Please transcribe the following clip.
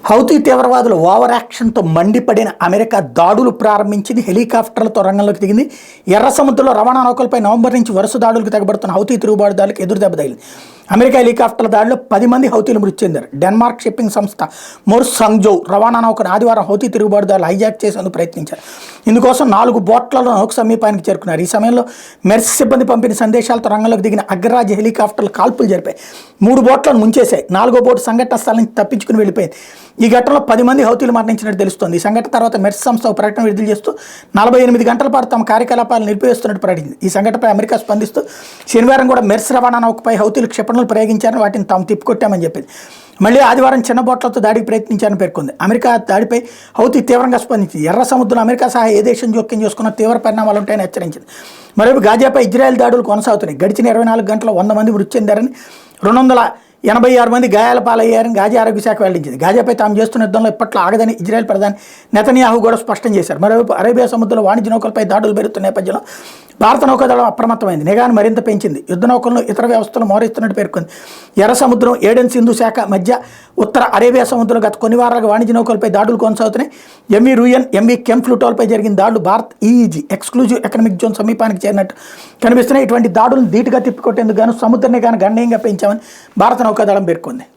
Houthi తీవ్రవాదుల over యాక్షన్తో మండిపడిన America దాడులు ప్రారంభించింది. హెలికాప్టర్లతో రంగంలోకి దిగింది. ఎర్ర సముద్రంలో రవాణా నౌకలపై నవంబర్ నుంచి వరుస దాడులకు తెగబడుతున్న హౌతీ తిరుగుబాటుదారులకు ఎదురు దెబ్బ తగిలింది. అమెరికా హెలికాప్టర్ల దాడిలో 10 మంది హౌతీలు మృతి చెందారు. డెన్మార్క్ షిప్పింగ్ సంస్థ మొర్సంగ్జౌ రవాణా నౌకను ఆదివారం హౌతీ తిరుగుబాటుదారులు హైజాక్ చేసేందుకు ప్రయత్నించారు. ఇందుకోసం 4 బోట్లలో నౌక సమీపానికి చేరుకున్నారు. ఈ సమయంలో మెర్స్ సిబ్బంది పంపిన సందేశాలతో రంగంలోకి దిగిన అగ్రరాజ్య హెలికాప్టర్లు కాల్పులు జరిపాయి. 3 బోట్లను ముంచేశాయి. 4గో బోటు సంఘటన స్థలం నుంచి తప్పించుకుని వెళ్ళిపోయింది. ఈ ఘటనలో 10 మంది హౌతీలు మరణించినట్టు తెలుస్తోంది. ఈ సంఘటన తర్వాత మెర్స్ సంస్థ ఒక ప్రకటన విడుదల చేస్తూ 48 గంటల పాటు తమ కార్యకలాపాలు నిలిపివేస్తున్నట్టు ప్రకటించింది. ఈ సంఘటనపై అమెరికా స్పందిస్తూ శనివారం కూడా మెర్స్ రవాణా నౌకపై హౌతీలు క్షిపణులు ప్రయోగించారని, వాటిని తాము తిప్పికొట్టామని చెప్పింది. మళ్ళీ ఆదివారం చిన్న బోట్లతో దాడికి ప్రయత్నించారని పేర్కొంది. అమెరికా దాడిపై హౌతీ తీవ్రంగా స్పందించింది. ఎర్ర సముద్రం అమెరికా సహా ఏ దేశం జోక్యం చేసుకున్న తీవ్ర పరిణామాలు ఉంటాయని హెచ్చరించింది. మరోవైపు గాజాపై ఇజ్రాయెల్ దాడులు కొనసాగుతున్నాయి. గడిచిన 24 గంటల్లో 100 మంది మృతి చెందారని, 286 మంది గాయాల పాలయ్యారని గాజా ఆరోగ్య శాఖ వెల్లడించింది. గాజాపై తాము చేస్తున్న యుద్ధంలో ఇప్పట్లో ఆగదని ఇజ్రాయెల్ ప్రధాని నెతన్యాహు కూడా స్పష్టం చేశారు. మరోవైపు అరేబియా సముద్రంలో వాణిజ్య నౌకలపై దాడులు పెరుగుతున్న నేపథ్యంలో భారత నౌకాదళం అప్రమత్తమైంది. నిఘాను మరింత పెంచింది. యుద్ధ నౌకలను ఇతర వ్యవస్థలు మోహరిస్తున్నట్టు పేర్కొంది. ఎర్ర సముద్రం, ఏడెన్ సింధు శాఖ మధ్య ఉత్తర అరేబియా సముద్రం గత కొన్ని వారాలుగా వాణిజ్య నౌకలపై దాడులు కొనసాగుతున్నాయి. ఎంవీ రూయన్, ఎంవీ కెంఫ్లూటోల్పై జరిగిన దాడులు Bharat EEZ exclusive economic zone సమీపానికి చేరినట్టు కనిపిస్తున్నాయి. ఇటువంటి దాడులను ధీటుగా తిప్పికొట్టేందుకు గాను సముద్ర నిఘాను గణనీయంగా పెంచామని భారత నౌకాదళం పేర్కొంది.